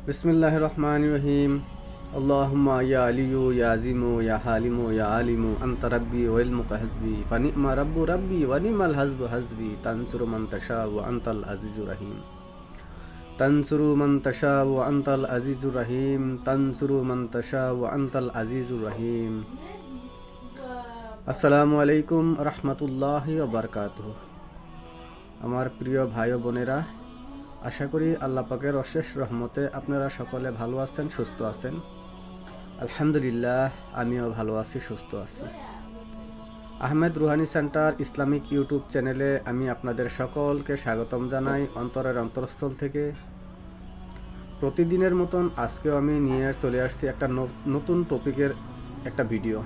बिस्मिल्लाहिर रहमानिर रहीम। अल्लाहुम्मा या अलियु या अज़ीमु या हालिमु या आलिमु अंत रब्बी व इल्मुका हस्बी व नि'मा रब्बु रब्बी व नि'mal हस्बु हस्बी तंसुरु मन तशा व अंतल अज़ीज़ुर रहीम। तंसुरु मन तशा व अंतल अज़ीज़ुर रहीम। तंसुरु मन तशा व अंतल अज़ीज़ुर रहीम। अस्सलामु आलैकुम रहमतुल्लाहि व बारकातुहू। আমার প্রিয় ভাই ও বোনেরা, আশা করি আল্লাহ পাকের অশেষ রহমতে আপনারা সকলে ভালো আছেন, সুস্থ আছেন। আলহামদুলিল্লাহ, আমিও ভালো আছি, সুস্থ আছি। Ahmed Rouhani centre Islamic YouTube চ্যানেলে আমি আপনাদের সকলকে স্বাগতম জানাই অন্তরের অন্তরস্থল থেকে। প্রতিদিনের মতন আজকেও আমি নিয়ে চলে আসছি একটা নতুন টপিকের একটা ভিডিও।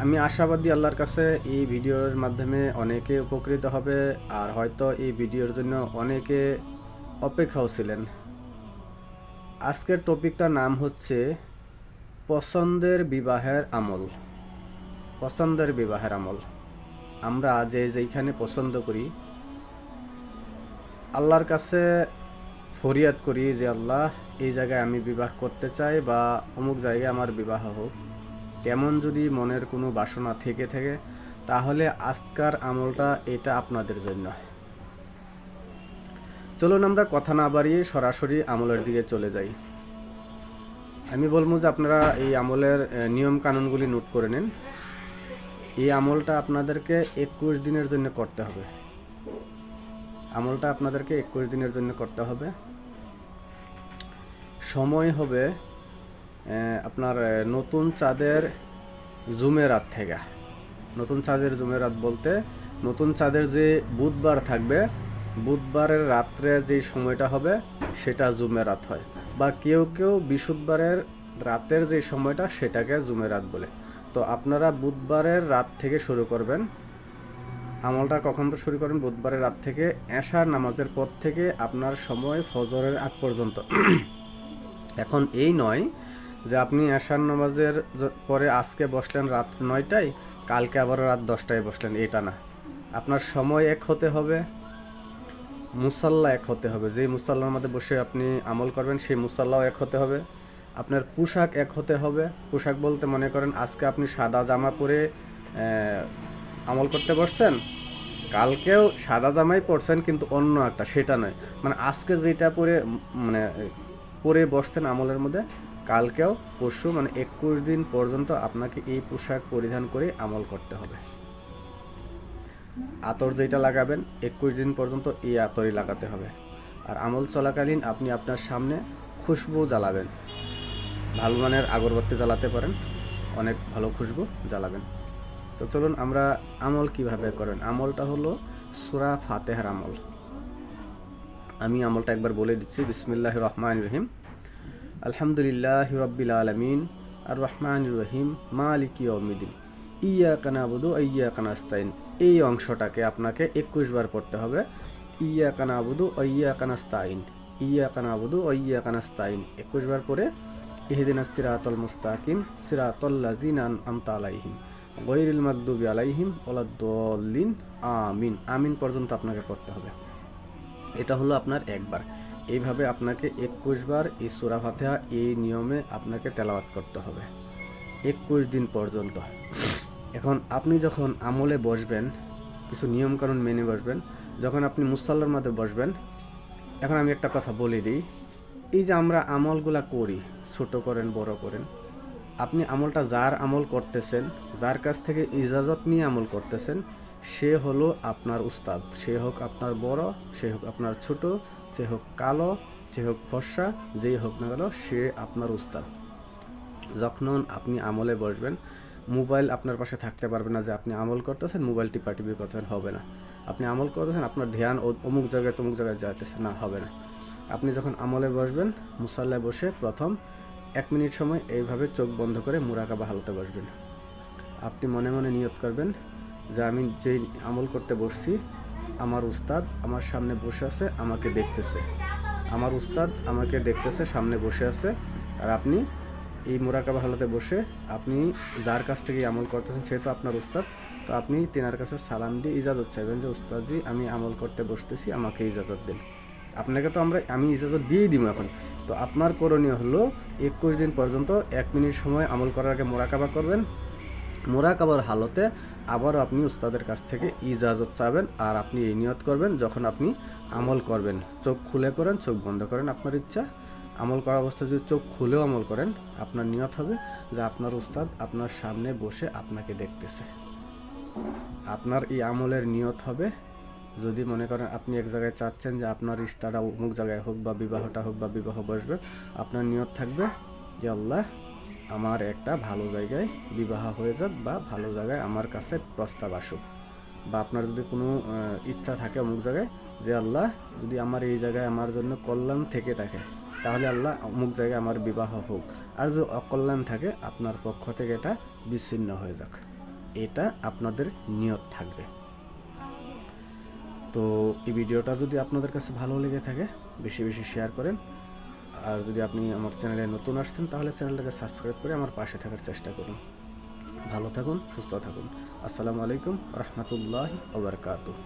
আমি আশাবাদী আল্লাহর কাছে এই ভিডিওর মাধ্যমে অনেকে উপকৃত হবে, আর হয়তো এই ভিডিওর জন্য অনেকে অপেক্ষাও ছিলেন। আজকের টপিকটার নাম হচ্ছে পছন্দের বিবাহের আমল। পছন্দের বিবাহের আমল। আমরা যেইখানে পছন্দ করি, আল্লাহর কাছে ফরিয়াদ করি যে আল্লাহ, এই জায়গায় আমি বিবাহ করতে চাই বা অমুক জায়গায় আমার বিবাহ হোক। তেমন যদি মনের কোনো বাসনা থেকে থাকে, তাহলে আজকের আমলটা এটা আপনাদের জন্য। চলুন আমরা কথা না বাড়িয়ে সরাসরি আমলের দিকে চলে যাই। আমি বলবো যে আপনারা এই আমলের নিয়ম কানুনগুলি নোট করে নিন। এই আমলটা আপনাদেরকে 21 দিনের জন্য করতে হবে। আমলটা আপনাদেরকে 21 দিনের জন্য করতে হবে। সময় হবে আপনার নতুন চাঁদের জুমেরাত থেকে। নতুন চাঁদের জুমেরাত বলতে নতুন চাঁদের যে বুধবার থাকবে, বুধবারের রাত্রে যে সময়টা হবে সেটা জুমেরাত হয়, বা কেউ কেউ বৃহস্পতিবারের রাতের যে সময়টা সেটাকে জুমেরাত বলে। তো আপনারা বুধবারের রাত থেকে শুরু করবেন আমলটা। কখন তো শুরু করেন? বুধবারের রাত থেকে এশার নামাজের পর থেকে আপনার সময় ফজরের আগ পর্যন্ত। এখন এই নয় যে আপনি এশার নামাজের পরে আজকে বসলেন রাত 9টায়, কালকে আবার রাত 10টায় বসলেন, এটা না। আপনার সময় এক হতে হবে, মুসাল্লা এক হতে হবে। যেই মুসাল্লার মধ্যে বসে আপনি আমল করবেন সেই মুসাল্লাও এক হতে হবে। আপনার পোশাক এক হতে হবে। পোশাক বলতে মনে করেন আজকে আপনি সাদা জামা পরে আমল করতে বসছেন, কালকেও সাদা জামাই পরছেন কিন্তু অন্য একটা, সেটা নয়। মানে আজকে যেটা পরে বসছেন আমলের মধ্যে, কালকেও পরশু 21 দিন পর্যন্ত আপনাকে এই পোশাক পরিধান করে আমল করতে হবে। আতর যেটা লাগাবেন 21 দিন পর্যন্ত এই আতরই লাগাতে হবে। আর আমল চলাকালীন আপনি আপনার সামনে খুশবু জ্বালাবেন। ভালো মানের আগরবাতি জ্বালাতে পারেন, অনেক ভালো খুশবু জ্বালাবেন। তো চলুন আমরা আমল কিভাবে করেন। আমলটা হলো সূরা ফাতিহার আমল। আমি আমলটা একবার বলে দিচ্ছি। বিসমিল্লাহির রহমানির রহিম। আলহামদুলিল্লাহি রাব্বিল আলামিন আর রহমানির রহিম মালিকি ইয়াউমিদ্দিন ইয়্যাকা না'বুদু ওয়া ইয়্যাকা নাস্তাইন। এই অংশটাকে আপনাকে 21 বার পড়তে হবে। ইয়্যাকা না'বুদু ওয়া ইয়্যাকা নাস্তাইন, ইয়্যাকা না'বুদু ওয়া ইয়্যাকা নাস্তাইন 21 বার পরে ইহদিনাস সিরাতাল মুস্তাকিম সিরাতাল লাযিনা আন'আমতা আলাইহিম গায়রিল মাগদুবি আলাইহিম ওয়ালাদ-দাল্লিন আমিন। আমিন পর্যন্ত আপনাকে পড়তে হবে। এটা হলো আপনার একবার। এইভাবে আপনাকে 21 বার এই সূরা ফাতিহা এই নিয়মে আপনাকে তেলাওয়াত করতে হবে 21 দিন পর্যন্ত। এখন আপনি যখন আমলে বসবেন, কিছু নিয়ম কানুন মেনে বসবেন। যখন আপনি মুসাল্লার মধ্যে বসবেন, এখন আমি একটা কথা বলে দিই। এই যে আমরা আমলগুলা করি, ছোট করেন বড় করেন, আপনি আমলটা যার আমল করতেছেন, যার কাছ থেকে ইজাজত নিয়ে আমল করতেছেন, সে হলো আপনার উস্তাদ। সে হোক আপনার বড়, সে হোক আপনার ছোট, সে হোক কালো, সে হোক ফর্সা, যেই হোক না কেন, সে আপনার উস্তাদ। যখন আপনি আমলে বসবেন, মোবাইল আপনার পাশে থাকতে পারবে না যে আপনি আমল করতেছেন, মোবাইল টিপাটিপি করতেছেন, হবে না। আপনি আমল করতেছেন, আপনার ধ্যান অমুক জায়গায় তমুক জায়গায় যাইতেছে না, হবে না। আপনি যখন আমলে বসবেন, মুসাল্লায় বসে প্রথম 1 মিনিট সময় এইভাবে চোখ বন্ধ করে মুরাকাবা হালতে বসবেন। আপনি মনে মনে নিয়ত করবেন যে আমি যেই আমল করতে বসছি, আমার উস্তাদ আমার সামনে বসে আছে, আমাকে দেখতেছে। আমার উস্তাদ আমাকে দেখতেছে, সামনে বসে আছে। আর আপনি এই মুরাকাবা হালতে বসে আপনি যার কাছ থেকে আমল করতেছেন সে তো আপনার উস্তাদ। তো আপনি তিনার কাছে সালাম দিয়ে ইজাজত চাইবেন যে উস্তাদজি, আমি আমল করতে বসতেছি, আমাকে ইজাজত দিন। আপনাকে তো আমি ইজাজত দিয়েই দিব এখন। তো আপনার করণীয় হলো 21 দিন পর্যন্ত 1 মিনিট সময় আমল করার আগে মোরাকাবা করবেন। মোরাকাবার হালতে আবারও আপনি উস্তাদের কাছ থেকে ইজাজত চাবেন, আর আপনি এই নিয়ত করবেন যখন আপনি আমল করবেন, চোখ খুলে করেন, চোখ বন্ধ করেন, আপনার ইচ্ছা। আমল করা অবস্থায় যদি চোখ খুলেও আমল করেন, আপনার নিয়ত হবে যে আপনার উস্তাদ আপনার সামনে বসে আপনাকে দেখতেছে। আপনার এই আমলের নিয়ত হবে, যদি মনে করেন আপনি এক জায়গায় চাচ্ছেন যে আপনার রিশতাটা অমুক জায়গায় হোক বা বিবাহটা হোক বা বিবাহ বসবে, আপনার নিয়ত থাকবে যে আল্লাহ আমার একটা ভালো জায়গায় বিবাহ হয়ে যাক বা ভালো জায়গায় আমার কাছে প্রস্তাব আসুক। বা আপনার যদি কোনো ইচ্ছা থাকে অমুক জায়গায় যে আল্লাহ যদি আমার এই জায়গায় আমার জন্য কল্যাণ থেকে থাকে, তাহলে আল্লাহ অমুক জায়গায় আমার বিবাহ হোক। আর যদি অকল্যাণ থাকে, আপনার পক্ষ থেকে এটা বিচ্ছিন্ন হয়ে যাক। এটা আপনাদের নিয়ত থাকবে। তো এই ভিডিওটা যদি আপনাদের কাছে ভালো লেগে থাকে, বেশি বেশি শেয়ার করেন। আর যদি আপনি আমার চ্যানেলে নতুন আসছেন, তাহলে চ্যানেলটাকে সাবস্ক্রাইব করে আমার পাশে থাকার চেষ্টা করুন। ভালো থাকুন, সুস্থ থাকুন। আসসালামু আলাইকুম রহমতুল্লাহি ওয়া বারাকাতুহু।